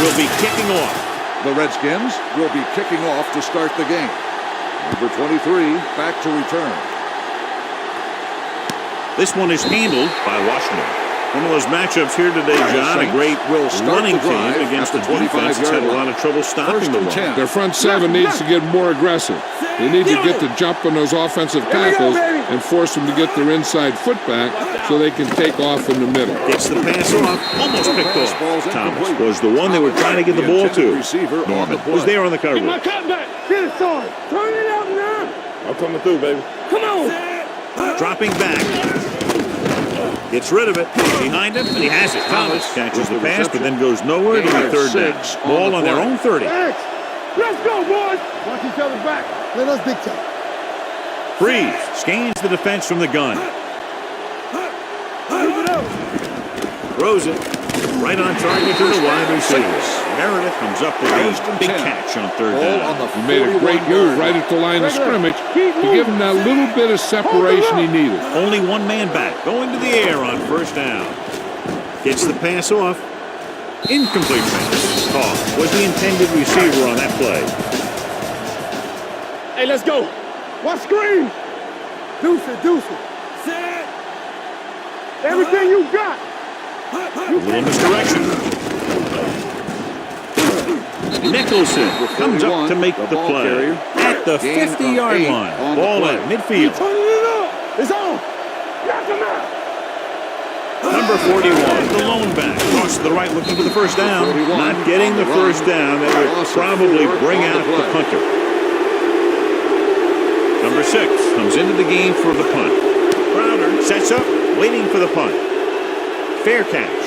will be kicking off. The Redskins will be kicking off to start the game. Number 23 back to return. This one is handled by Washington. One of those matchups here today, John. A great running team against the defense that's had a lot of trouble stopping the run. Their front seven needs to get more aggressive. They need to get the jump on those offensive tackles and force them to get their inside foot back so they can take off in the middle. Gets the pass off, almost picked off. Thomas was the one they were trying to get the ball to. Norman was there on the coverage. Get my cut back. Get it, son. Turn it out now. I'm coming through, baby. Come on. Dropping back. Gets rid of it. Behind him, and he has it. Thomas catches the pass, but then goes nowhere to be third down. Ball on their own 30. Let's go, boys. Watch each other back. Let us dictate. Freeze. Scans the defense from the gun. Throws it. Right on target to the wide receiver. Meredith comes up with a big catch on third down. He made a great move right at the line of scrimmage to give him that little bit of separation he needed. Only one man back, going to the air on first down. Gets the pass off. Incomplete pass. Caught was the intended receiver on that play. Hey, let's go. Watch screen. Deuce it. Set. Everything you got. A little misdirection. Nicholson comes up to make the play at the 50-yard line. Ball at midfield. It's on. Knock him out. Number 41, the lone back. Cross to the right, looking for the first down. Not getting the first down. That would probably bring out the punter. Number 6 comes into the game for the punt. Crowder sets up, waiting for the punt. Fair catch.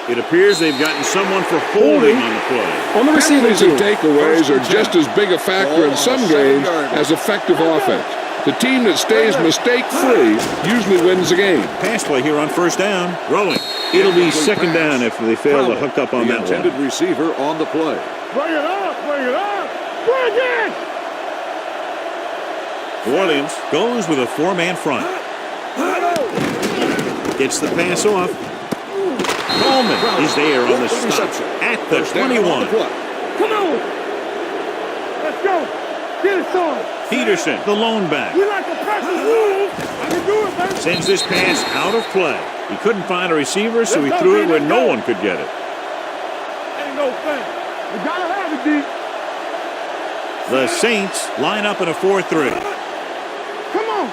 It appears they've gotten someone for holding on the play. On the receivers and takeaways are just as big a factor in some games as effective offense. The team that stays mistake-free usually wins the game. Pass play here on first down. Rolling. It'll be second down if they fail to hook up on that one. The intended receiver on the play. Bring it up. Bring it. Williams goes with a four-man front. Gets the pass off. Coleman is there on the stop at the 21. Come on. Let's go. Get it, son. Peterson, the lone back. We like to practice rules. I can do it, baby. Sends this pass out of play. He couldn't find a receiver, so he threw it where no one could get it. Ain't no thing. We gotta have it, D. The Saints line up in a 4-3. Come on.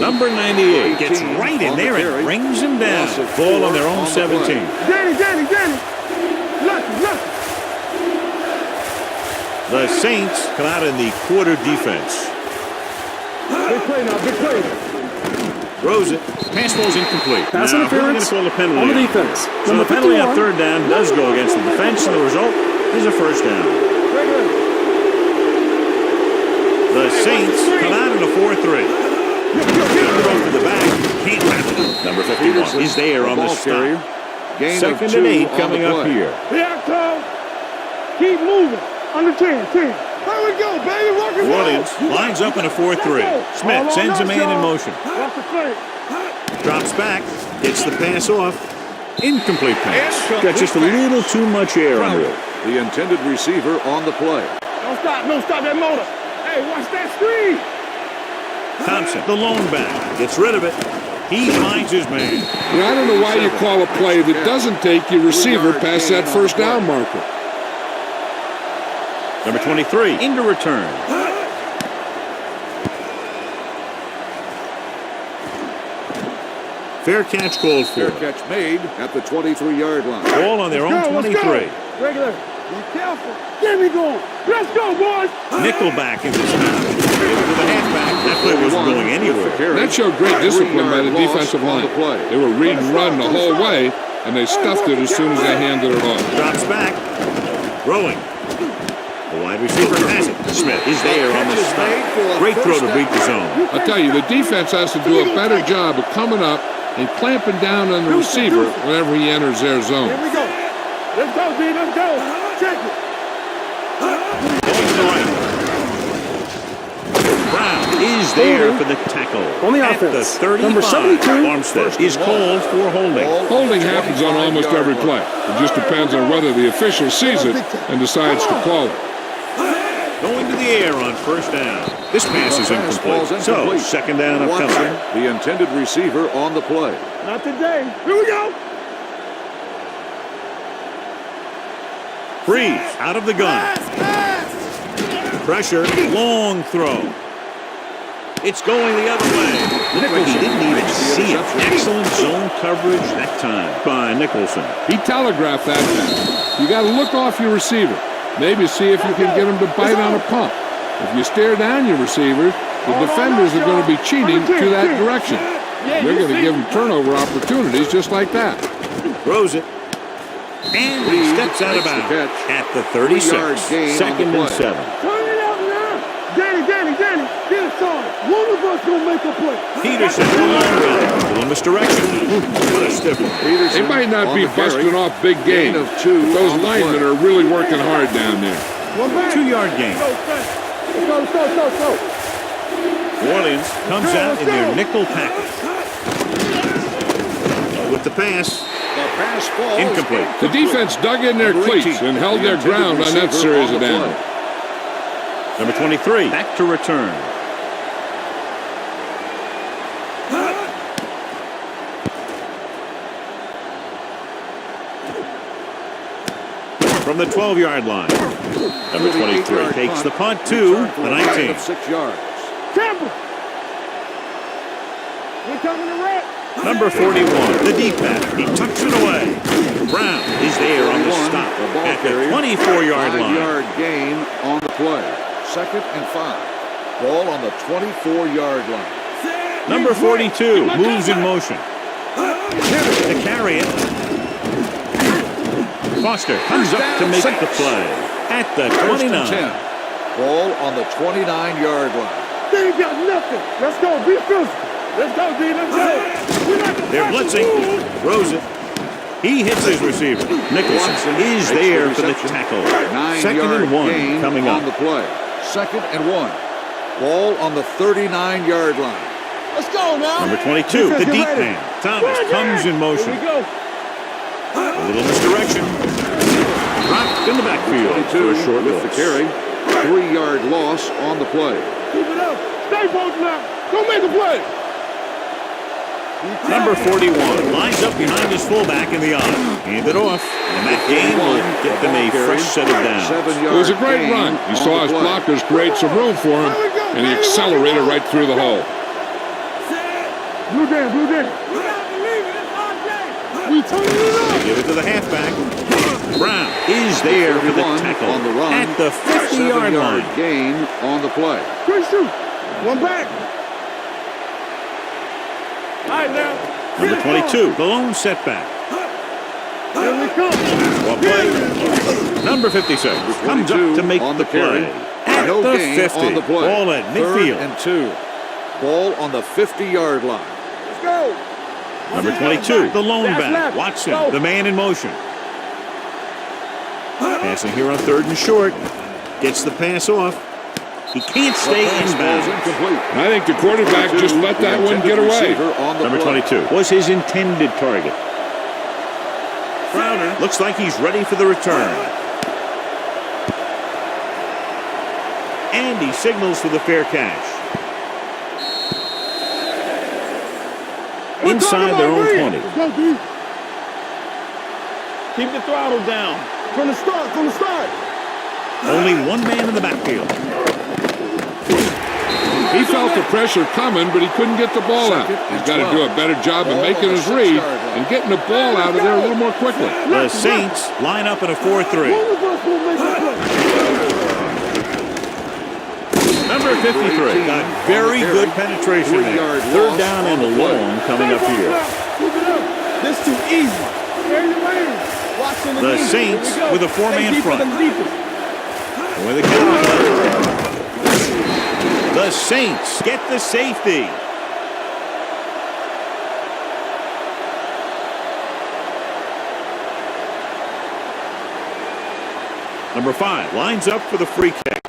Number 98 gets right in there and brings him down. Ball on their own 17. Danny. Lucky. The Saints come out in the quarter defense. Big play now, big play. Throws it. Pass ball's incomplete. Pass interference call the penalty on the defense. So the penalty on third down does go against the defense, and the result is a first down. The Saints come out in a 4-3. Throw to the back. Can't wrap it. Number 51 is there on the stop. Second and 8 coming up here. Here comes. Keep moving. Under 10. Here we go, baby. Walking Williams lines up in a 4-3. Smith sends a man in motion. Watch the play. Drops back. Gets the pass off. Incomplete pass. Got just a little too much air under it. The intended receiver on the play. Don't stop that motor. Hey, watch that screen. Thompson, the lone back, gets rid of it. He finds his man. I don't know why you call a play that doesn't take your receiver past that first down marker. Number 23 into return. Fair catch called for. Fair catch made at the 23-yard line. Ball on their own 23. Regular. Be careful. Get me going. Let's go, boys. Nickelback in this time. With the halfback, that play wasn't going anywhere. That showed great discipline by the defensive line. They were read and run the whole way, and they stuffed it as soon as they handed it off. Drops back. Rolling. The wide receiver has it. Smith is there on the stop. Great throw to beat the zone. I'll tell you, the defense has to do a better job of coming up and clamping down on the receiver whenever he enters their zone. Here we go. Let's go, D. Let's go. Check it. Going to the right. Brown is there for the tackle. On the At the offense. 35, Number 72. Armstead is called for holding. Holding happens on almost every play. It just depends on whether the official sees it and decides to call it. Going to the air on first down. This pass is incomplete. So, second down upcoming. Watson, the intended receiver on the play. Not today. Here we go. Freeze out of the gun. Pressure, long throw. It's going the other way. Looked like he didn't even see it. Excellent zone coverage that time by Nicholson. He telegraphed that pass. You got to look off your receiver. Maybe see if you can get him to bite on a pump. If you stare down your receivers, the defenders are going to be cheating to that direction. They're going to give them turnover opportunities just like that. Throws it. And he steps out of bounds at the 36. Second and 7. Turn it out now. Danny, get it started. One of us going to make a play. Peterson, little misdirection. What a stiff one. They might not be busting off big games, but those linemen are really working hard down there. 2-yard gain. Go. New Orleans comes out in their nickel package. With the pass. The pass falls. Incomplete. The defense dug in their cleats and held their ground on that series of downs. Number 23, back to return. From the 12-yard line. Number 23 takes the punt to the 19. 6 yards. Campbell. We're coming to red. Number 41, the deep pass. He tucks it away. Brown is there on the stop at the 24-yard line. 5-yard gain on the play. Second and 5. Ball on the 24-yard line. Number 42 moves in motion. To carry it. Foster comes up to make the play at the 29. Ball on the 29-yard line. They ain't got nothing. Let's go. Be physical. Let's go, D. Let's go. They're blitzing. Throws it. He hits his receiver. Nicholson is there for the tackle. Second and 1 coming up. On the play. Second and 1. Ball on the 39-yard line. Let's go now. Number 22, the deep man. Thomas comes in motion. Here we go. A little misdirection. Dropped in the backfield for a short with the carry. 3-yard loss on the play. Keep it up. Stay posted up. Don't make a play. Number 41 lines up behind his fullback in the odd. Hand it off, and that game will get them a fresh set of downs. It was a great run. He saw his blockers create some room for him, and he accelerated right through the hole. Blue Dan. We turn it up. Give it to the halfback. Brown is there for the tackle on the run. at the 50-yard line. Gain on the play. Quick shoot. One back. All right, now. Number 22, the lone setback. Here we come. Well played. Number 56 comes up to make the play at No the gain 50. on the play. Ball at Third midfield. and 2. Ball on the 50-yard line. Let's go. Number 22, the lone back. Watson, the man in motion. Passing here on 3rd and short. Gets the pass off. He can't stay in bounds. I think the quarterback just let that one get away. Number 22 was his intended target. Crowder looks like he's ready for the return. And he signals for the fair catch. Inside their own 20. Let's go, D. Keep the throttle down. From the start. Only one man in the backfield. He felt the pressure coming, but he couldn't get the ball out. He's got to do a better job of making his read and getting the ball out of there a little more quickly. The Saints line up in a 4-3. Number 53 got very good penetration there. 3rd down and long coming up here. This too easy. The Saints with a 4-man front. With a count. The Saints get the safety. Number 5 lines up for the free kick.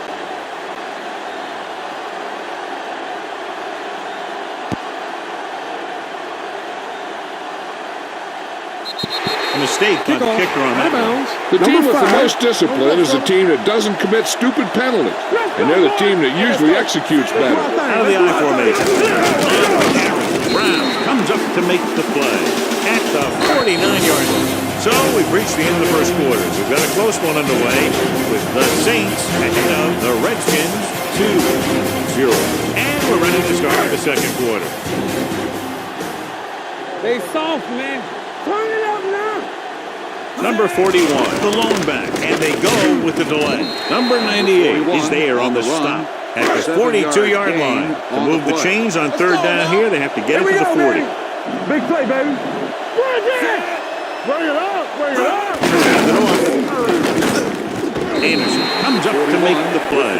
mistake by the kicker on that one. The team with the most discipline is the team that doesn't commit stupid penalties. And they're the team that usually executes better. Out of the I formation. Brown comes up to make the play at the 49-yard line. So we've reached the end of the first quarter. We've got a close one underway with the Saints ahead of the Redskins 2-0. And we're ready to start the second quarter. They soft, man. Turn it up now. Number 41, the lone back, and they go with the delay. Number 98 is there on the stop at the 42-yard line. To move the chains on third down here, they have to get it to the 40. Baby. Big play, baby. Bring it up. Bring it up. Hand it off. Anderson comes up to make the play.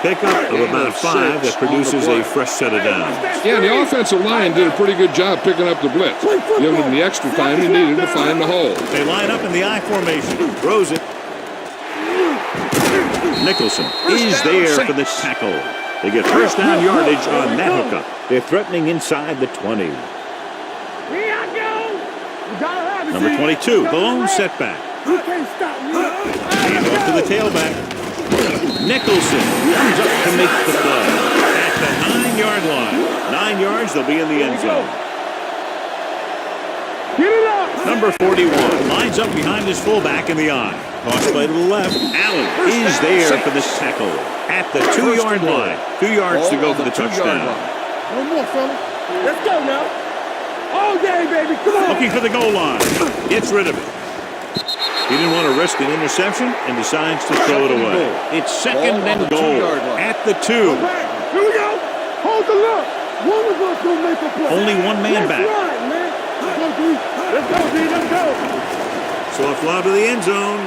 Pickup of about 5 that produces a fresh set of downs. Yeah, the offensive line did a pretty good job picking up the blitz, giving him the extra time he needed to find the hole. They line up in the I formation. Throws it. Nicholson is there for the tackle. They get first down yardage on that hookup. They're threatening inside the 20. Here I go. You gotta have it. Number 22, the lone setback. You can't stop me. Hand off to the tailback. Nicholson comes up to make the play at the 9-yard line. 9 yards, they'll be in the end zone. Get it up. Number 41 lines up behind his fullback in the I. Toss play to the left. Allen is there for the tackle at the 2-yard line. 2 yards to go for the touchdown. One more, fella. Let's go now. All day, baby. Come on. Looking for the goal line. Gets rid of it. He didn't want to risk an interception and decides to throw it away. It's second and goal at the 2. Here we go. Hold the look. One of us will make a play. Only one man back. Right, man. Let's go, D. Let's go. So a fly to the end zone.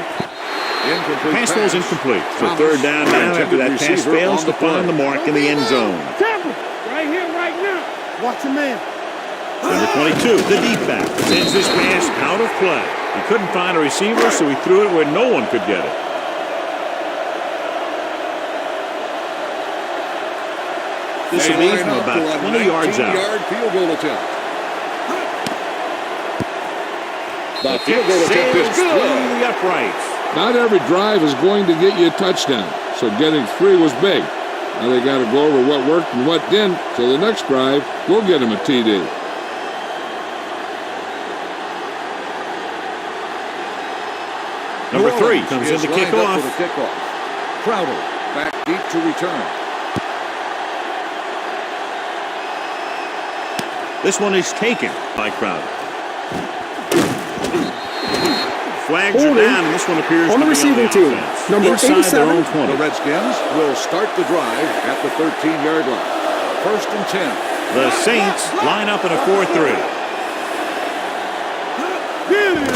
Pass falls incomplete. So third down now after that pass fails to find the mark in the end zone. Tampa, right here, right now. Watch your man. Number 22, the deep back, sends this pass out of play. He couldn't find a receiver, so he threw it where no one could get it. This will be from about 20 yards out. Field goal attempt. The field goal attempt is through the uprights. Not every drive is going to get you a touchdown, so getting 3 was big. Now they got to go over what worked and what didn't, so the next drive will get him a TD. Number 3 comes in to kick off. Crowder back deep to return. This one is taken by Crowder. Flags are down, and this one appears on the receiving team. Number inside 87. their own 20. The Redskins will start the drive at the 13-yard line. First and 10. The Saints line up in a 4-3.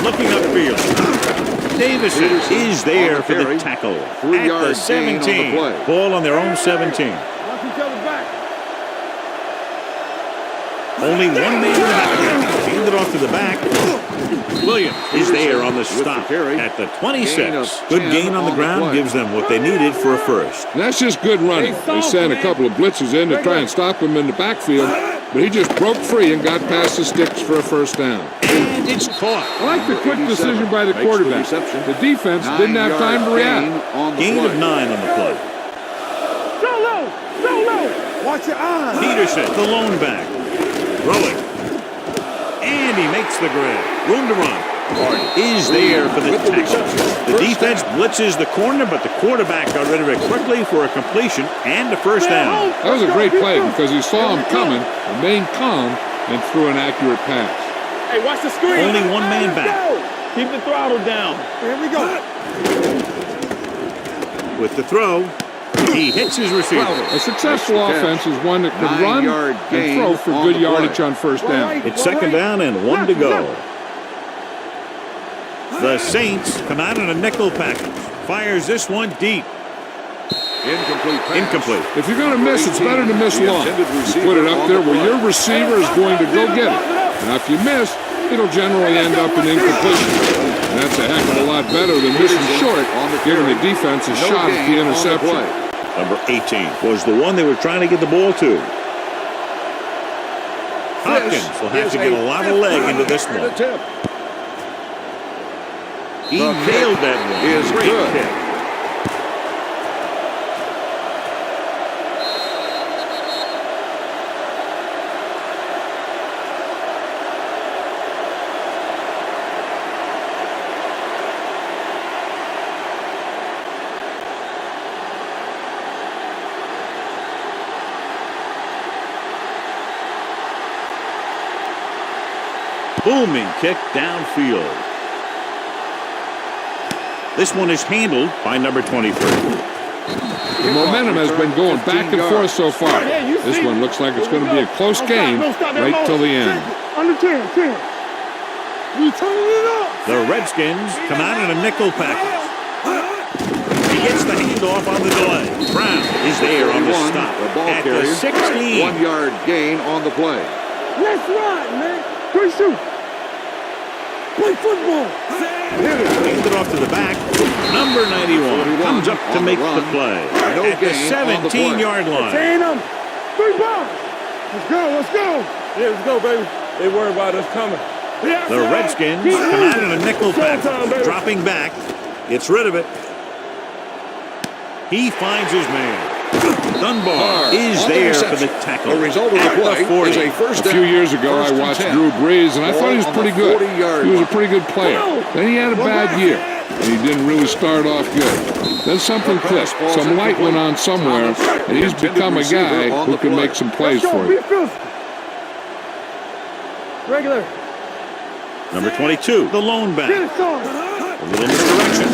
Looking upfield. Davison is there for the tackle at the 17. Ball on their own 17. Watch each other back. Only one man in the back. Hand it off to the back. Williams is there on the stop at the 26. Good gain on the ground gives them what they needed for a first. And that's just good running. They sent a couple of blitzes in to try and stop him in the backfield, but he just broke free and got past the sticks for a first down. And it's caught. I like the quick decision by the quarterback. The defense didn't have time to react. Gain of 9 on the play. Go low. Watch your eyes. Peterson, the lone back. Throwing. And he makes the grab. Room to run. Is there for the tackle. The defense blitzes the corner, but the quarterback got rid of it quickly for a completion and a first down. That was a great play because he saw him coming, remained calm, and threw an accurate pass. Hey, watch the screen. Only one man back. Keep the throttle down. Here we go. With the throw, he hits his receiver. A successful offense is one that can run and throw for good yardage on first down. It's second down and 1 to go. The Saints come out in a nickel package. Fires this one deep. Incomplete. If you're going to miss, it's better to miss long. You put it up there where your receiver is going to go get it. Now, if you miss, it'll generally end up in incompletion. And that's a heck of a lot better than missing short, giving the defense a shot at the interception. Number 18 was the one they were trying to get the ball to. Hopkins will have to get a lot of leg into this one. He The nailed kick that one. is Great good. kick. Booming kick downfield. This one is handled by number 23. The momentum has been going back and forth so far. This one looks like it's going to be a close game right till the end. Under 10, 10. We turning it up. The Redskins come out in a nickel package. He gets the handoff on the delay. Brown is there on the stop The ball at carrier. the 16. 1 yard gain on the play. Let's run, man. Good shoot. Play football. Handed off to the back. Number 91 comes up to on make the the run. play No at the gain on the play. 17-yard line. 10 them. 3 balls. Let's go, let's go. Yeah, let's go, baby. They worry about us coming. The Redskins come out in a nickel package. Dropping back. Gets rid of it. He finds his man. Dunbar is there for the tackle. The result of the at play 40. is a first A few down. years ago, I First and watched 10. Drew Brees, and I thought he was Ball on pretty the good. 40-yard He was a line. pretty good player. Then he had a bad year, and he didn't really start off good. Then something clicked. Some light went on somewhere, and he's become a guy who can make some plays Let's go, for be you. filthy. Regular. Number 22, the lone back. Get it, son. A little misdirection.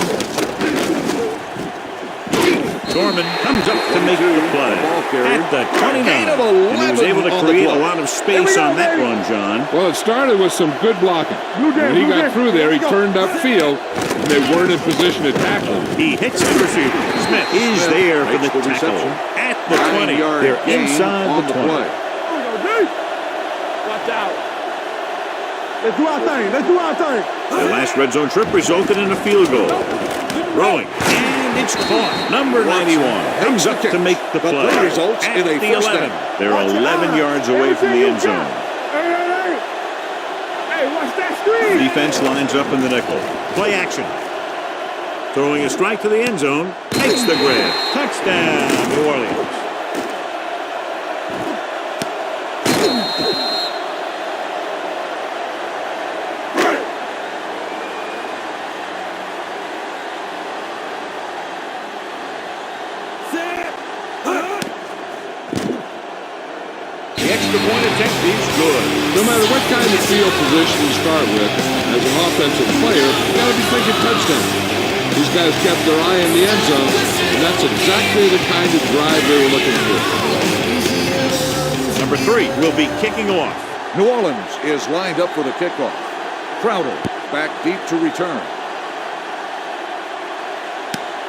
Dorman comes up to make the play at the 29. And he was able to create a lot of space on that run, John. Well, it started with some good blocking. When he got through there, he turned upfield, and they weren't in position to tackle him. He hits the receiver. Smith is there for the tackle at the 20. They're inside the 20. Watch out. Let's do our thing. Let's do our thing. The last red zone trip resulted in a field goal. Throwing, and it's caught. Number 91 comes up to make the play results at in a the first 11. down. They're 11 yards away from the end zone. Hey, watch that screen. Defense lines up in the nickel. Play action. Throwing a strike to the end zone. Makes the grab. Touchdown, New Orleans. The extra point attempt is good. No matter what kind of field position you start with, as an offensive player, you got to be thinking touchdown. These guys kept their eye in the end zone, and that's exactly the kind of drive they were looking for. Number 3 will be kicking off. New Orleans is lined up for the kickoff. Crowder back deep to return.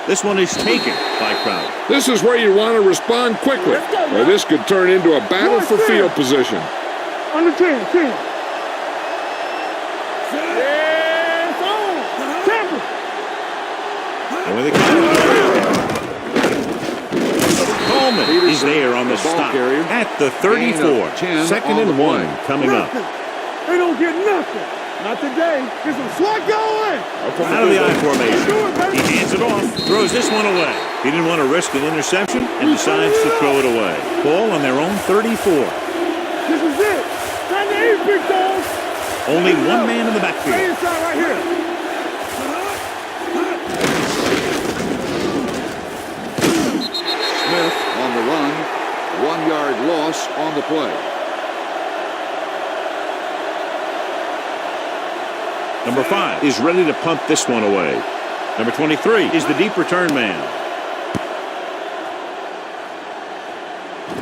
This one is taken by Crowder. This is where you want to respond quickly, or this could turn into a battle for field position. Under 10, 10. Yes, on. Tampa. And with the Coleman is there on the ball stop carrier. at the 34. 10 Second on and the 1 play. coming up. They don't get nothing. Not today. Get some slack going. Out of the I formation. He hands it off, throws this one away. He didn't want to risk an interception and decides to throw it away. Ball on their own 34. This is it. Time to eat, big dog. Only one man in the Stay backfield. inside right here. Smith on the run. 1 yard loss on the play. Number 5 is ready to punt this one away. Number 23 is the deep return man.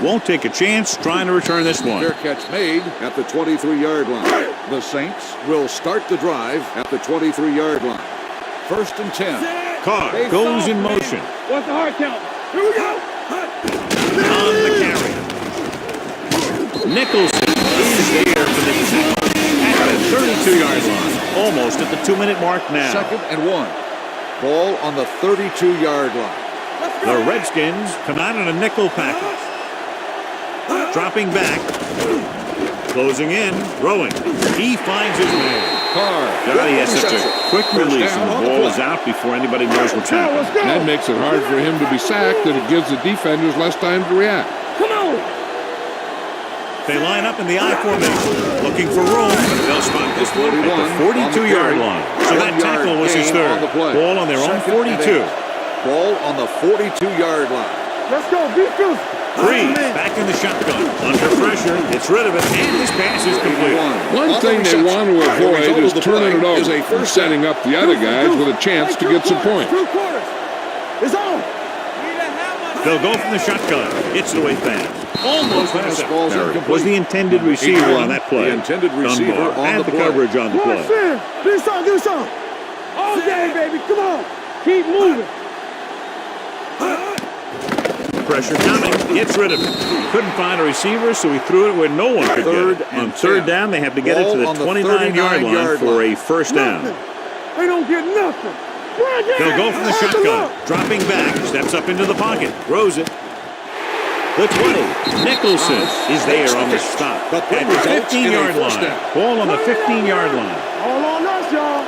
Won't take a chance trying to return this one. Fair catch made at the 23-yard line. The Saints will start the drive at the 23-yard line. First and 10. Carr goes in motion What's the hard count? Here we go. on the carry. Nicholson is there for the tackle at the 32-yard line. Almost at the 2-minute mark now. Second and 1. Ball on the 32-yard line. The Redskins come out in a nickel package. Dropping back. Closing in. Throwing. He finds his man. Carr. God, he has such a quick release, and the ball is out before anybody knows what's happening. That makes it hard for him to be sacked, and it gives the defenders less time to react. Come on. They line up in the I formation, looking for room. They'll spot this one at the 42-yard line. So that tackle was his third. Ball on their own 42. Ball on the 42-yard line. Let's go. Be physical. Breeze back in the shotgun. Under pressure, gets rid of it, and his pass is complete. One thing they want to avoid is turning it over and setting up the other guys with a chance to get some points. 2 quarters. It's on. They'll go from the shotgun. Gets away fast. Almost Fastball's intercepted. Was the intended receiver on that play. The intended receiver Dunbar on had the the play. coverage on the play. Do something. All day, baby. Come on. Keep moving. Pressure coming. Gets rid of it. Couldn't find a receiver, so he threw it where no one could Third get it. and On third 10. down, they have to get it to the Ball on the 29-yard line 39-yard for a line. first down. They don't get nothing. They'll go from the shotgun. Dropping back. Steps up into the pocket. Throws it. The 20. Nicholson is there on the stop. The play At the results in a 15-yard first line. down. Ball on the 15-yard line. All on us, y'all.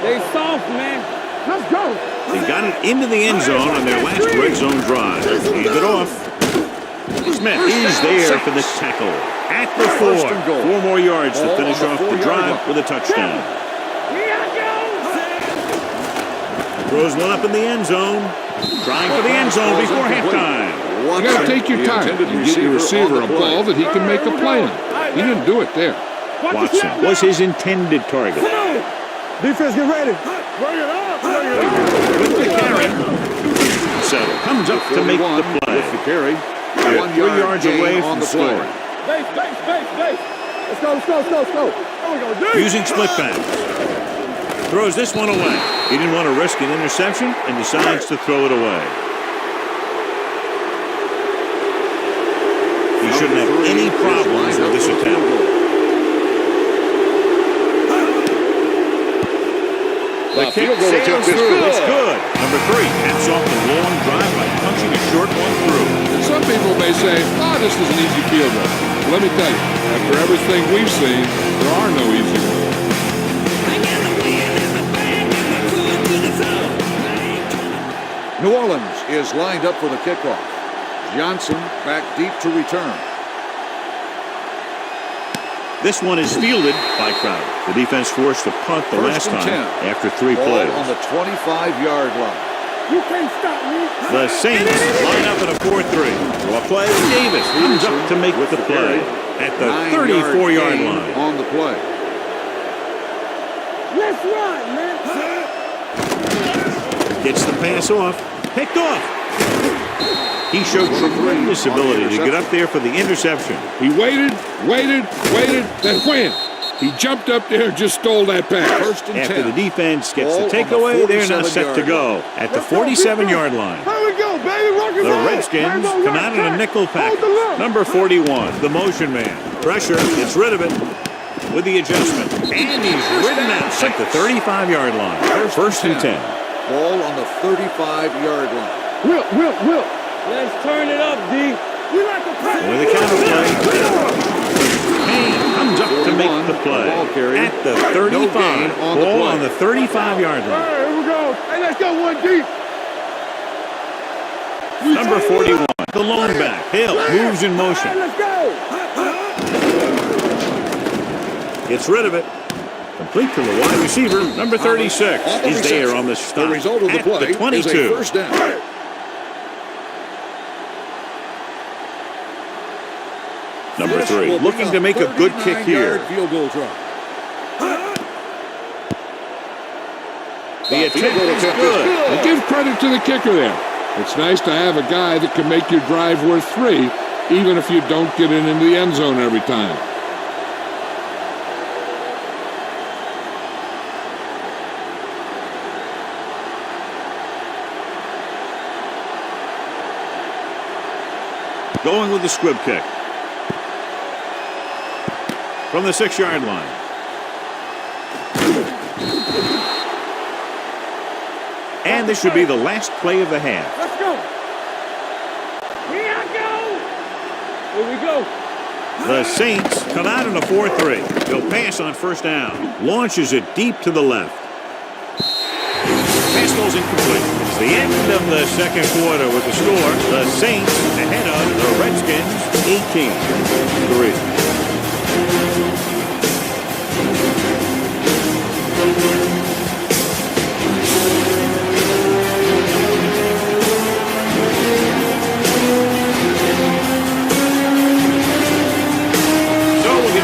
They soft, man. Let's go. They got it into the end zone on their last red zone drive. Leave it off. Smith is there for the tackle. At the 4. First and goal. 4 more yards to Ball finish on the off the 4-yard drive line. with a touchdown. Throws one up in the end zone. Trying for the end zone before halftime. You got to take your time and get your receiver a ball that he can make a play on. He didn't do it there. Watson was his intended target. Defense, get ready. Bring it up. With the carry. Settle comes up to make the play. With the carry. 1 yards away from scoring. Base. Let's go. There we go. Using split pass. Throws this one away. He didn't want to risk an interception and decides to throw it away. He shouldn't have any problems with this attempt. The kick sails through. It's good. Number 3 caps off the long drive by punching a short one through. Some people may say, this is an easy field goal. Let me tell you, after everything we've seen, there are no easy ones. New Orleans is lined up for the kickoff. Johnson back deep to return. This one is fielded by Crowder. The defense forced to punt the last First and time 10. after 3 Ball plays. on the 25-yard line. You can't stop me. The Saints line up in a 4-3. Draw play. Davis comes up to make the play at the 34-yard line. On the play. Let's run, man. Gets the pass off. Picked off. He showed tremendous ability to get up there for the interception. He waited, then wham! He jumped up there and just stole that pass. First and After 10. the defense gets Ball the on the takeaway, they're now set to 47-yard go at the 47-yard line. Here we go, baby. Rock and The roll. Redskins Rainbow come right out in a back. nickel Hold the package. look. Number 41, the motion man. Pressure, gets rid of it with the adjustment. And he's ridden out at the 35-yard line. First and 10. Ball on the 35-yard line. Will. Let's turn it up, D. We like to play. With the counter play. Kane comes up to make the play Ball carry. at the 35. No gain on the Ball play. on the 35-yard line. Here we go. Hey, let's go one deep. Number 41, the lone back. Hill moves in motion. Hey, let's go. Gets rid of it. Complete to the wide receiver. Number 36 is there on the stop. The result of the at play the 22. is a first down. Number This 3 will be looking to make a good kick here. 39-yard field goal try. The attempt is attempt good. And give credit to the kicker there. It's nice to have a guy that can make your drive worth 3, even if you don't get it into the end zone every time. Going with the squib kick. From the 6-yard line. And this should be the last play of the half. Let's go. Here I go. Here we go. The Saints come out in a 4-3. They'll pass on first down. Launches it deep to the left. Pass ball's incomplete. It's the end of the second quarter with the score. The Saints ahead of the Redskins 18-3.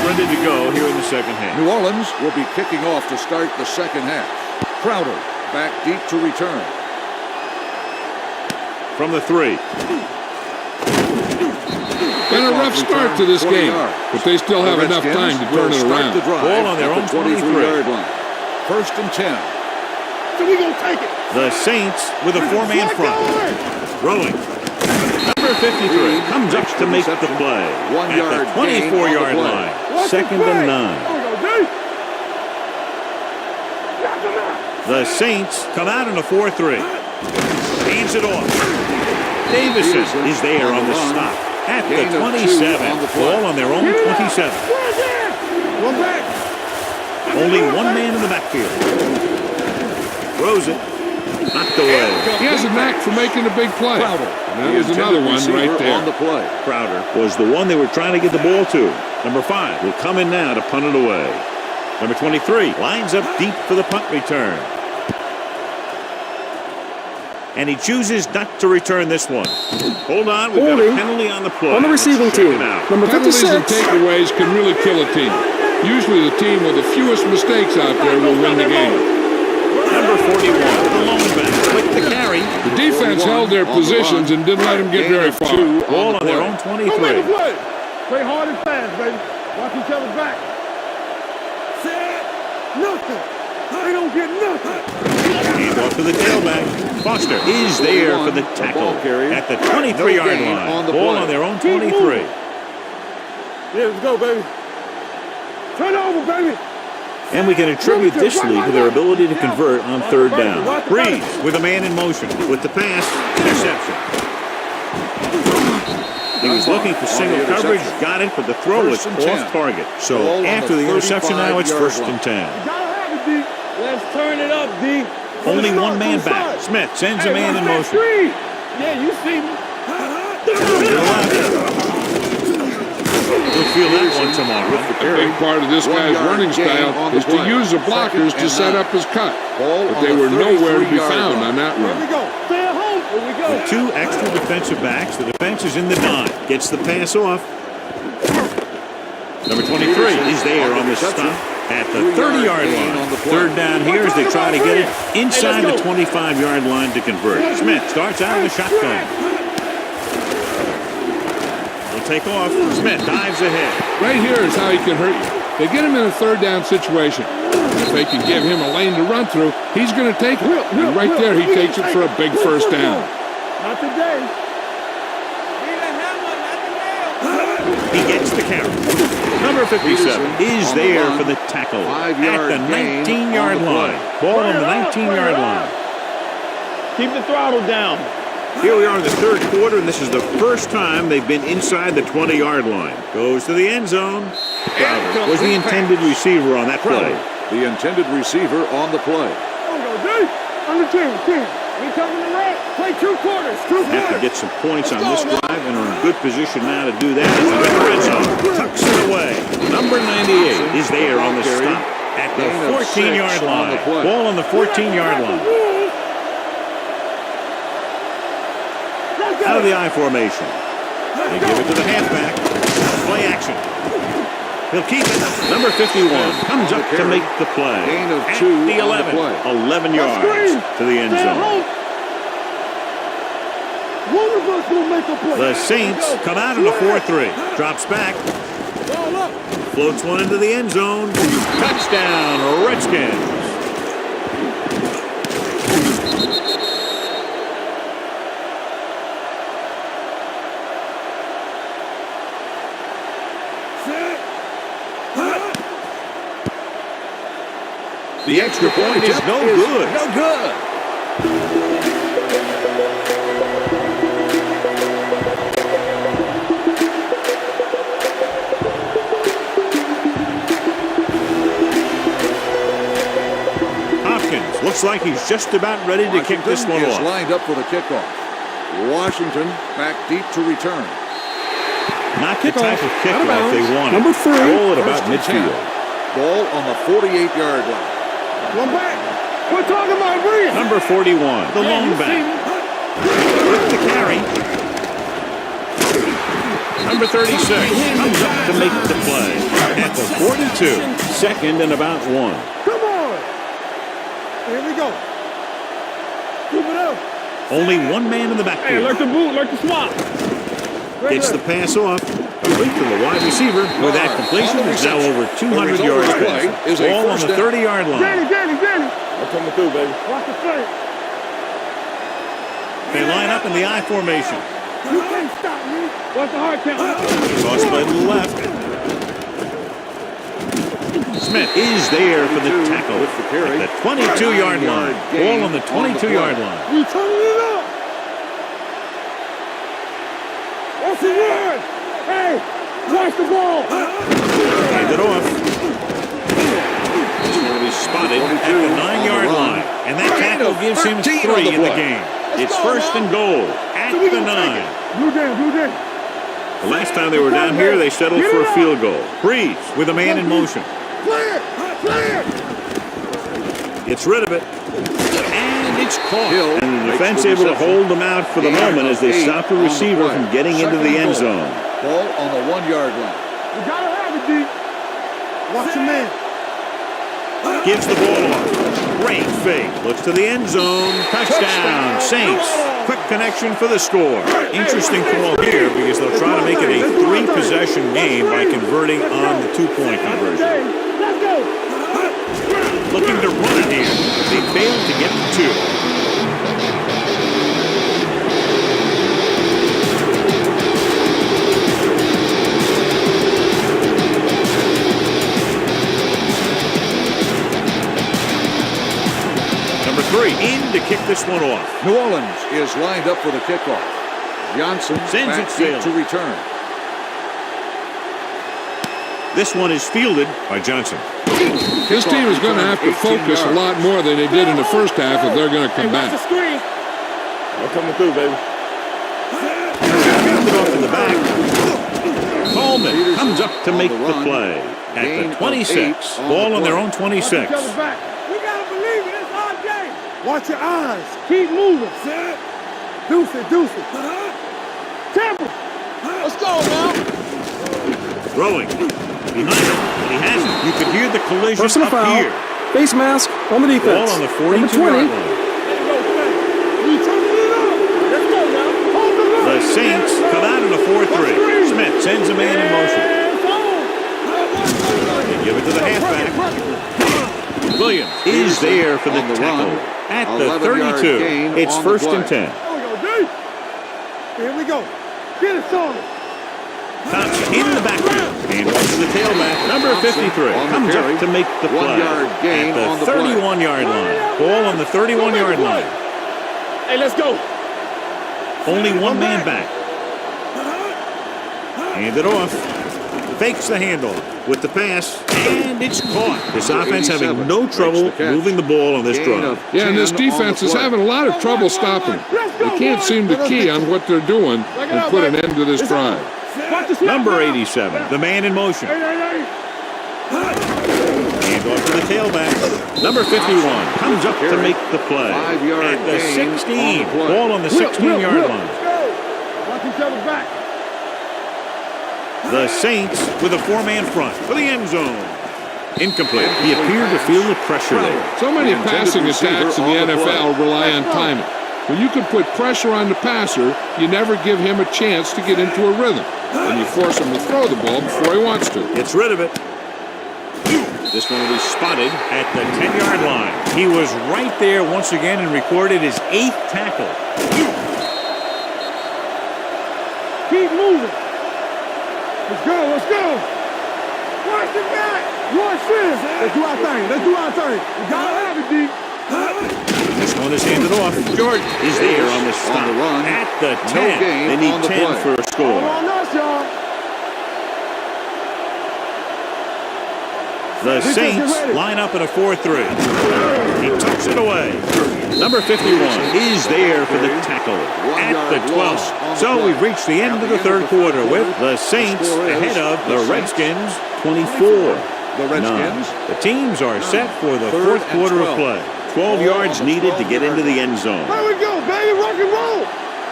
Ready to go here in the second half. New Orleans will be kicking off to start the second half. Crowder back deep to return. From the 3. Been a rough start to this game, but they still have enough time to turn it around. Ball on their own 23-yard line. First and 10. So we gonna take it. The Saints with a 4-man front. Rolling. Number 53 comes up to make the play 1 at yard the 24-yard line. Second and 9. The Saints come out in a 4-3. Hands it off. Davison is there on the stop at the 27. Ball on their own 27. One back. Only one man in the backfield. Throws it. Knocked away. He has a knack for making a big play. And that was another one right there. On the play. Crowder was the one they were trying to get the ball to. Number 5 will come in now to punt it away. Number 23 lines up deep for the punt return. And he chooses not to return this one. Hold on, we've got a penalty on the play. On the receiving team, number 56. Penalties and takeaways can really kill a team. Usually the team with the fewest mistakes out there will win the game. Number 41, the lone back, with the carry. The defense held their positions and didn't let them get very far. Ball on their own 23. Play hard and fast, baby. Watch each other back. Nothing. I don't get nothing. Hand off to the tailback. Foster is there for the tackle at the 23-yard line. Ball on their own 23. Yeah, let's go, baby. Turn over, baby. And we can attribute this lead to their ability to convert on third down. Breeze with a man in motion. With the pass, interception. He was looking for single coverage, got it, but the throw was off target. So after the interception now, it's first and 10. Let's turn it up, D. Only one man back. Smith sends a man in motion. Yeah, you see me. We'll feel that one tomorrow. A big part of this guy's running style is to use the blockers to set up his cut. But they were nowhere to be found on that run. Here we go. Stay at home. Here we go. With 2 extra defensive backs, the defense is in the dime. Gets the pass off. Number 23 is there on the stop at the 30-yard line. Third down here as they try to get it inside the 25-yard line to convert. Smith starts out of the shotgun. Take off. Smith dives ahead. Right here is how he can hurt you. They get him in a third down situation. If they can give him a lane to run through, he's going to take it. And right there, he takes it for a big first down. Not today. He gets the carry. Number 57 is there for the tackle at the 19-yard line. Ball on the 19-yard line. Keep the throttle down. Here we are in the third quarter, and this is the first time they've been inside the 20-yard line. Goes to the end zone. Crowder was the intended receiver on that play. The intended receiver on the play. On the 10. We coming to right. Play 2 quarters. Have to get some points on this drive, and are in good position now to do that. As the red zone tucks it away. Number 98 is there on the stop at the 14-yard line. Ball on the 14-yard line. Out of the I formation. They give it to the halfback. Play action. He'll keep it. Number 51 comes up to make the play. Gain of at 2 the 11. 11 yards to the end zone. One of us will make a play. The Saints come out in a 4-3. Drops back. Floats one into the end zone. Touchdown, Redskins. The extra point is no good. No good. Looks like he's just about ready to kick this one is off. lined up for the kickoff. Washington back deep to return. Not the type of kickoff they wanted. Number 3. Ball at about First and 10. midfield. Ball on the 48-yard line. One back. We're talking about Reed. Number 41, the long back. With the carry. Number 36 comes up to make the play. At the 42, second and about 1. Come on. Here we go. Move it up. Only one man in the backfield. Like the boot, like the swap. Gets the pass off. Complete to the wide receiver. With that completion, it's now over 200 yards passing. Ball on the 30-yard line. Danny. I'm coming through, baby. Watch the play. They line up in the I formation. You can't stop me. Watch the hard count. Toss play to the left. Smith is there for the tackle at the 22-yard line. Ball on the 22-yard line. We turning it up. What's the word? Hey, watch the ball. Hand it off. This one will be spotted at the 9-yard line. And that tackle gives him 3 in the game. It's first and goal at the 9. Blue game. The last time they were down here, they settled for a field goal. Breeze with a man in motion. Clear. Gets rid of it. And it's caught. Hill And the defense able to hold them out for the moment as they stop the receiver from getting into the end zone. Ball on the 1-yard line. You gotta have it, D. Watch your man. Gives the ball off. Great fake. Looks to the end zone. Touchdown, Saints. Quick connection for the score. Interesting call here because they'll try to make it a 3-possession game by converting on the 2-point conversion. Let's go. Looking to run it here. They failed to get the 2. Number 3 in to kick this one off. New Orleans is lined up for the kickoff. Johnson Sends back it deep sailing. to return. This one is fielded by Johnson. His team is going to have to focus a lot more than they did in the first half if they're going to come back. Screen. I'm coming through, baby. Gets it off in the back. Coleman comes up to make the play. At the 26. Ball on their own 26. We gotta believe it. It's our game. Watch your eyes. Keep moving. Deuce it. Temple. Let's go now. Throwing. Behind him. But he has it. You could hear the collision Personal up foul. here. Face mask on the defense. Ball on the Number 42-yard 20. line. We turning it up. Let's go now. Hold the line. The Saints come out in a 4-3. Smith sends a man in motion. They give it to the halfback. Williams is there for the tackle. At the 32, it's first and 10. There we go, D. Here we go. Get it started. Thompson in the backfield. And off to the tailback. Number 53 comes up to make the play. 1-yard gain At on the the play. 31-yard line. Ball on the 31-yard line. Hey, let's go. Only one man back. Hand it off. Fakes the handoff with the pass, and it's caught. This offense having no trouble moving the ball on this drive. Yeah, and this defense is having a lot of trouble stopping them. They can't seem to key on what they're doing and put an end to this drive. Number 87, the man in motion. Hand off to the tailback. Number 51 comes up to make the play. 5-yard At the gain 16, on the play. ball on the 16-yard line. Watch each other back. The Saints with a 4-man front for the end zone. Incomplete. He appeared to feel the pressure there. So many passing attacks in the NFL rely on timing. When you can put pressure on the passer, you never give him a chance to get into a rhythm. And you force him to throw the ball before he wants to. Gets rid of it. This one will be spotted at the 10-yard line. He was right there once again and recorded his 8th tackle. Keep moving. Let's go. Watch the back. Watch this. Let's do our thing. We gotta have it, D. This one is handed off. Jordan is there on the stop. On the run. At the 10. No gain They need on the 10 play. for a score. Hold on us, y'all. The Saints line up in a 4-3. He tucks it away. Number 51 is there for the tackle at the 12. So we've reached the end of the third quarter with the Saints ahead of the Redskins 24. The Redskins. The teams are set for the fourth quarter of play. 12 yards needed to get into the end zone. There we go, baby. Rock and roll.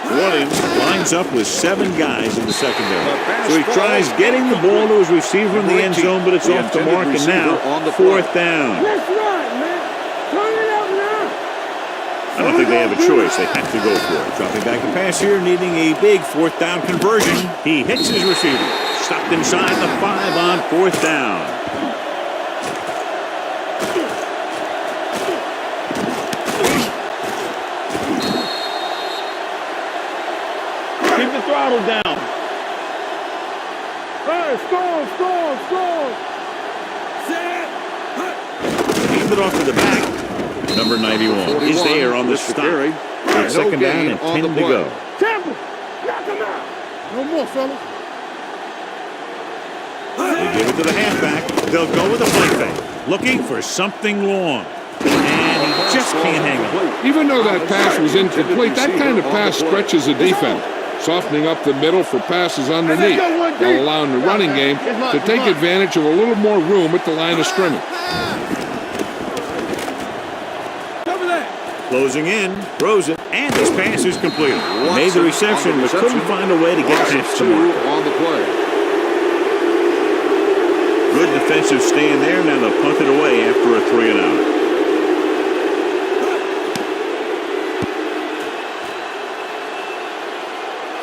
Williams lines up with 7 guys in the secondary. So he tries getting the ball to his receiver in the end zone, but it's off the mark, and now fourth down. That's right, man. Turn it out now. I don't think they have a choice. They have to go for it. Dropping back the pass here, needing a big fourth down conversion. He hits his receiver. Stopped inside the 5 on fourth down. Keep the throttle down. Hey, storm. Set. Hand it off to the back. Number 91 is there on the stop. It's second down and 10 to go. Temple. Knock him out. No more, fellas. They give it to the halfback. They'll go with a play fake. Looking for something long. And he just can't hang on. Even though that pass was incomplete, that kind of pass stretches the defense, softening up the middle for passes underneath, while allowing the running game to take advantage of a little more room at the line of scrimmage. Closing in, throws it, and his pass is completed. Made the reception, but couldn't find a way to get past the mark. On the play. Good defensive stand there. Now they'll punt it away after a 3-and-out.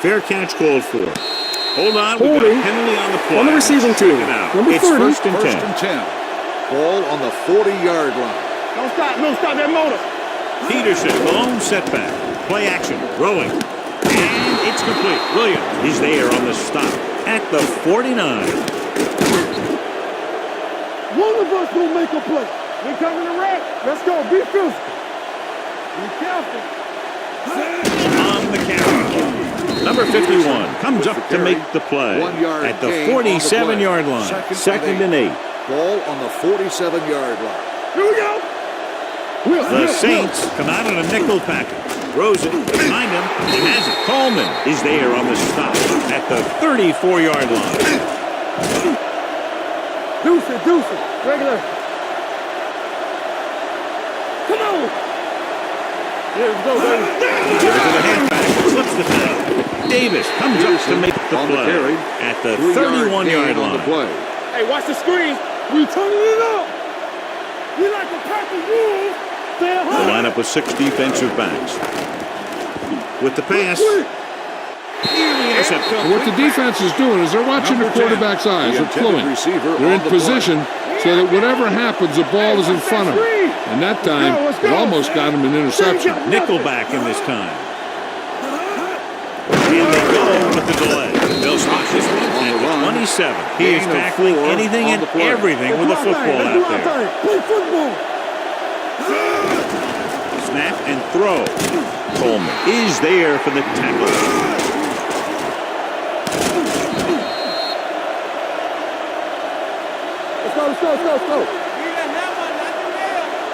Fair catch called for. Hold on, we've got a penalty on the play. On the receiving team. Number 30. It's first and 10. First and 10. Ball on the 40-yard line. Don't stop that motor. Peterson, lone setback. Play action, throwing. And it's complete. Williams is there on the stop at the 49. One of us will make a play. We coming to red. Let's go. Be physical. Be careful. On the carry. Number 51 comes up to make the play at the 47-yard line. Second and 8. Ball on the 47-yard line. Here we go. The Saints come out in a nickel package. Throws it behind him. He has it. Coleman is there on the stop at the 34-yard line. Deuce it. Regular. Come on. Here we go, baby. Give it to the halfback. Slips the pass. Davis comes up to make the play at the 31-yard line. Hey, watch the screen. We turning it up. We like a pack of wolves. The lineup with 6 defensive backs. With the pass. Nearly intercepted. What the defense is doing is they're watching the quarterback's eyes. They're pulling. They're in position so that whatever happens, the ball is in front of them. And that time, it almost got him an interception. Nickelback in this time. And they go with the delay. They'll spot this one at the 27. He is tackling anything and everything with a football out there. Play football. Snap and throw. Coleman is there for the tackle. Let's go.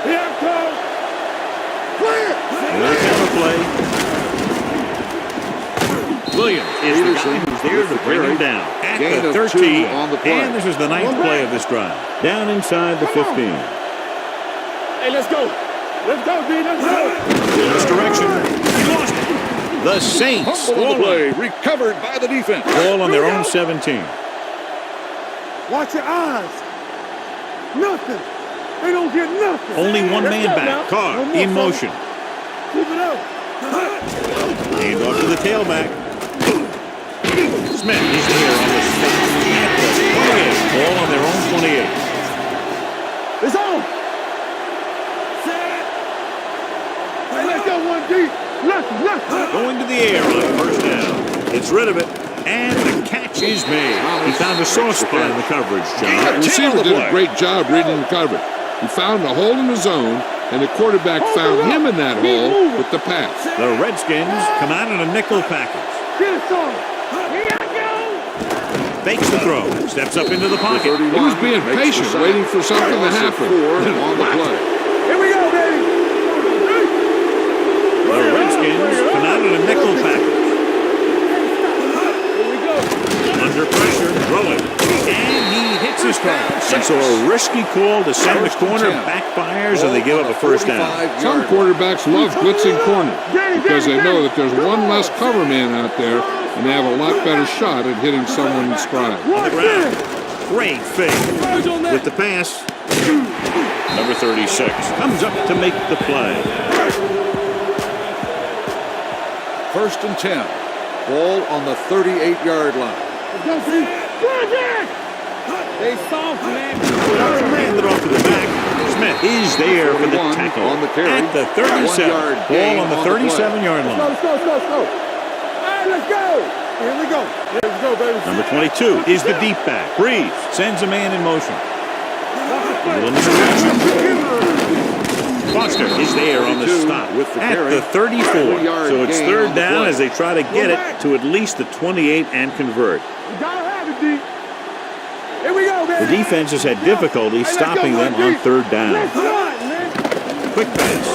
Here it comes. Clear. Another counter play. Williams is the guy who's there to bring him down at the 13. And this is the 9th play of this drive. Down inside the 15. Hey, let's go. Let's go, D. Let's go. In this direction. He lost it. The Saints. Fumble the play. Recovered by the defense. Ball on their own 17. Watch your eyes. Nothing. They don't get nothing. Only one man back. Carr in motion. Keep it up. Hand off to the tailback. Smith is there on the stop at the 28. Ball on their own 28. It's on. Set. Hey, let's go one deep. Left. Going to the air on first down. Gets rid of it. And the catch is made. He found a soft spot in the coverage, John. The receiver did a great job reading the coverage. He found a hole in the zone, and the quarterback found him in that hole with the pass. The Redskins come out in a nickel package. Get it on. Here I go. fakes the throw, steps up into the pocket. He was being patient, waiting for something to happen. On the play. Here we go, baby. The Redskins come out in a nickel package. Here we go. Under pressure, throwing, and he hits his target. And so a risky call to send the corner backfires, and they give up a first down. Some quarterbacks love blitzing corner because they know that there's one less cover man out there, and they have a lot better shot at hitting someone in stride. On the ground, great fake with the pass. Number 36 comes up to make the play. 1st and 10. Ball on the 38-yard line. They soft, man. Hand it off to the back. Smith is there for the tackle on the carry. at the 37. Ball on the 37-yard line. Let's go. All right, let's go. Here we go. Here we go, baby. Number 22 is the deep back. Breeze sends a man in motion. A little misdirection. Foster is there on the stop with the at carry. the 34. So it's gain third on the down play. as they try to get it to at least the 28 and convert. You gotta have it, D. Here we go, baby. The defense has had difficulty stopping them on third down. Let's run, man. Quick pass.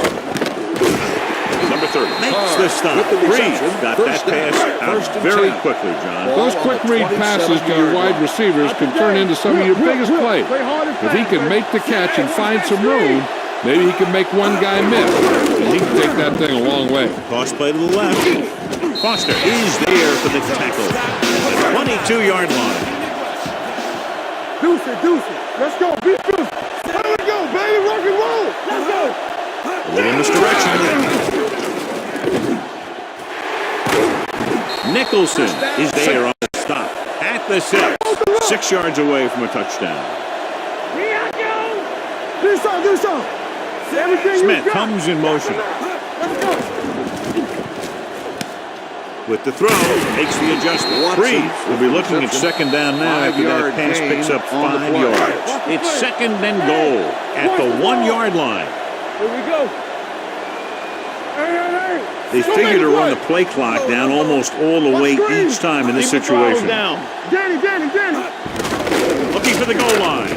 Number 30 makes the stop. With the Breeze reception, got first that down. pass out First and very 10. quickly, John. Those quick read passes to your wide receivers can turn into some of your biggest plays. If he can make the catch and find some room, maybe he can make one guy miss. He can take that thing a long way. Toss play to the left. Foster is there for the tackle at the 22-yard line. Deuce it. Let's go. Beat Deuce. There we go, baby. Rock and roll. Let's go. A little misdirection. Nicholson is there on the stop at the 6. 6 yards away from a touchdown. Do something. Everything Smith you got. comes in motion. Let's go. With the throw, makes the adjustment. Breeze will be looking at second down now after that pass picks up 5 yards. It's second and goal at the 1-yard line. Here we go. Hey. They figure to run the play clock down almost all the way each time in this situation. Danny. Looking for the goal line.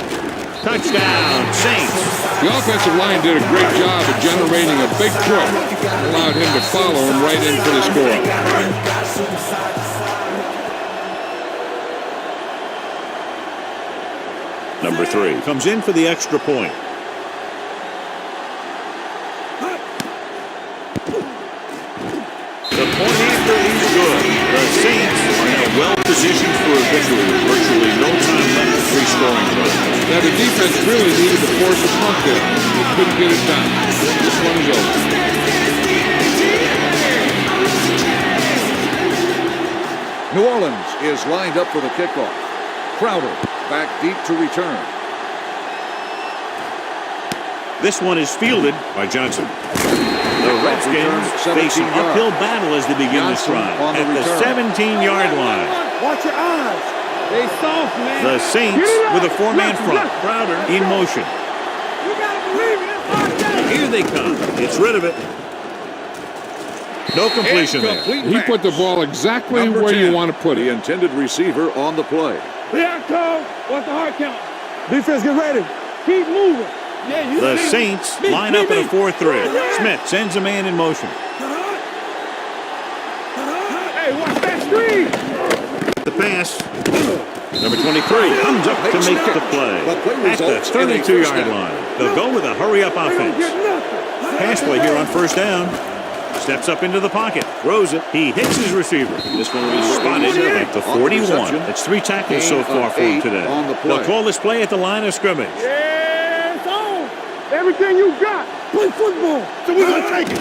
Touchdown, Saints. The offensive line did a great job of generating a big push. Allowed him to follow him right in for the score. Number 3 comes in for the extra point. The point after is good. The Saints are now well positioned for a victory with virtually no time left for 3 scoring drives. Now the defense really needed to force a punt there. They couldn't get it done. This one is over. New Orleans is lined up for the kickoff. Crowder back deep to return. This one is fielded by Johnson. The Redskins face an uphill battle as they begin this drive at the 17-yard line. Watch your eyes. They soft, man. The Saints with a 4-man front. Crowder in motion. You gotta believe it. It's hard day. Here they come. Gets rid of it. No completion there. He put the ball exactly where you want to put The it. intended receiver on the play. Here it comes. What's the hard count? Defense, get ready. Keep moving. Yeah, you The see. Saints line up in a 4-3. Smith sends a man in motion. Hey, watch that screen. The pass. Number 23 comes up to make the play at the 32-yard line. They'll go with a hurry-up They don't offense. get nothing. Pass play here on first down. Steps up into the pocket. Throws it. He hits his receiver. This one will be spotted at the 41. It's 3 tackles so far for him today. on the play. They'll call this play at the line of scrimmage. Yeah, it's on. Everything you got. Play football. So we're going to take it.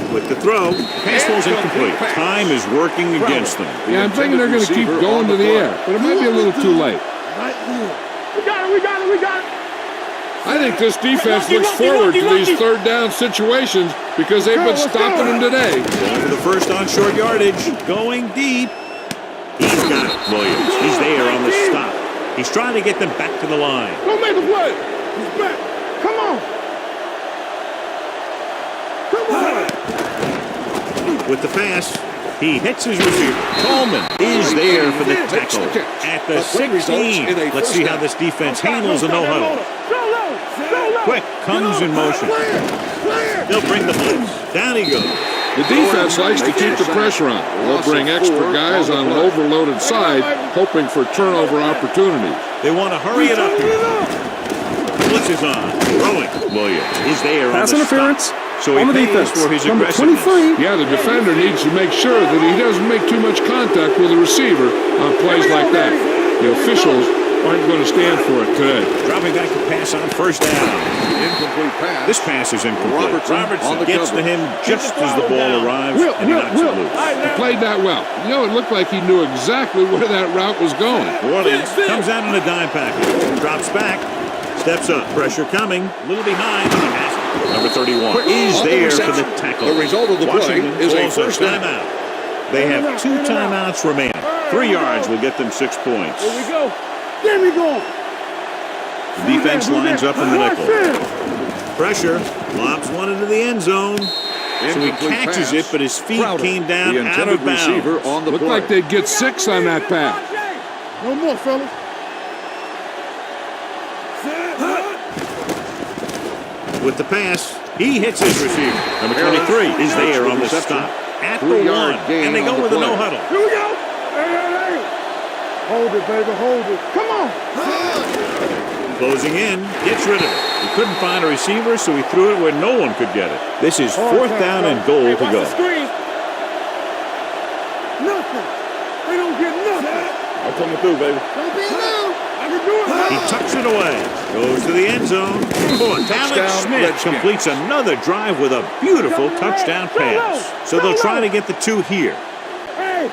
With the throw, pass falls incomplete. Time is working against them. Yeah, I'm thinking they're going to keep going to the air, but it might be a little too late. Right here. We got it. I think this defense looks forward to these third down situations because they've been stopping them today. Going for the first on short yardage. Going deep. He's got it, Williams. He's there on the stop. He's trying to get them back to the line. Go make a play. He's back. Come on. Come on. With the pass, He hits his receiver. Coleman is there for the tackle at the 16. Let's see how this defense handles a no-huddle. Quick comes in motion. They'll bring the blitz. Down he goes. The defense likes to keep the pressure on. They'll bring extra guys on an overloaded side, hoping for turnover opportunities. They want to hurry it up. Blitz is on. Throwing. Williams is there Pass on the interference stop. So he on the pays defense. for his Number aggressiveness. 23. Yeah, the defender needs to make sure that he doesn't make too much contact with the receiver on plays like that. The officials aren't going to stand for it today. Dropping back to pass on first down. Incomplete pass. This pass is incomplete. Robertson on the gets cover. to him just as the ball arrives, and he knocks it loose. He played that well. You know, it looked like he knew exactly where that route was going. Williams comes out in a dime package. Drops back. Steps up. Pressure coming. A little behind. Number 31 is there for the tackle. The result of the play is a first down. timeout. They have 2 timeouts remaining. 3 yards will get them 6 points. Here we go. There we go. The defense lines up in the nickel. Pressure. Lobs one into the end zone. So he catches it, but his feet came down the out of bounds. receiver on the Looked play. like they'd get 6 on that pass. No more, fellas. With the pass, he hits his receiver. Number 23 is there on the stop at the 3-yard 1, gain and they on go the with a play. no-huddle. Here we go. Hey. Hold it, baby. Hold it. Come on. Closing in, gets rid of it. He couldn't find a receiver, so he threw it where no one could get it. This is 4th down and goal to go. Nothing. They don't get nothing. I'm coming through, baby. Don't be loud. I can do it. He tucks it away. Goes to the end zone. Alex Touchdown, Smith Redskins. completes another drive with a beautiful touchdown pass. So they'll try to get the 2 here. Hey,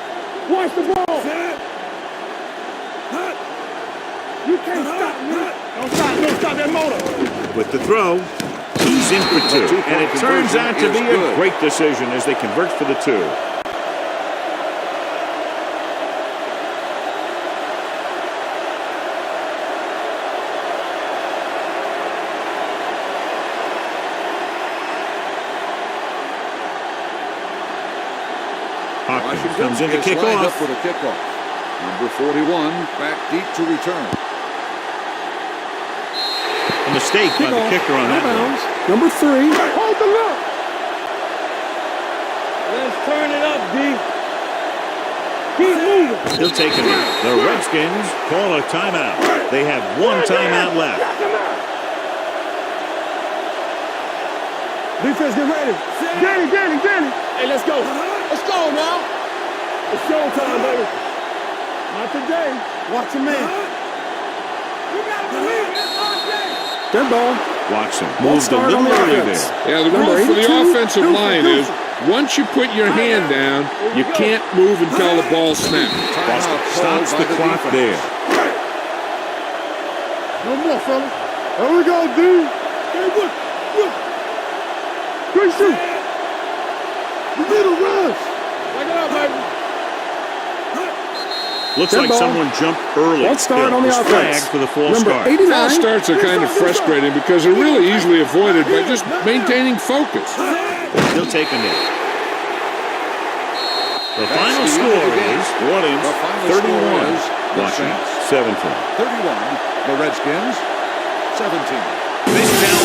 watch the ball. You can't stop me. Don't stop that motor. With the throw, he's in for 2. And it turns out to be a great decision as they convert for the 2. Hawkins comes in to kick lined up off. for the kickoff. Number 41 back deep to return. A mistake by the kicker on that one. Number 3. Hold the look. Let's turn it up, D. Keep moving. He'll take it out. The Redskins call a timeout. They have 1 timeout left. Defense, get ready. Danny. Hey, let's go. Let's go now. It's showtime, baby. Not today. Watch your man. You gotta believe it. Good ball. Watson Ball moved a start little on the early offense. there. Yeah, the rule Number for the 82, offensive line is once you put your hand down, you can't move until the ball snaps. Boston stops the clock there. No more, fellas. There we go, dude. Hey, look. Great shoot. You need a rush. Check it out, baby. Looks Good like ball. someone jumped early. Let's start on the Was offense. flagged for the false Number start. 89. False starts are kind of frustrating because they're really easily avoided by just maintaining focus. He'll take a knee. The final score is Williams The final 31, score is the Washington Saints 17. 31. The Redskins 17. This down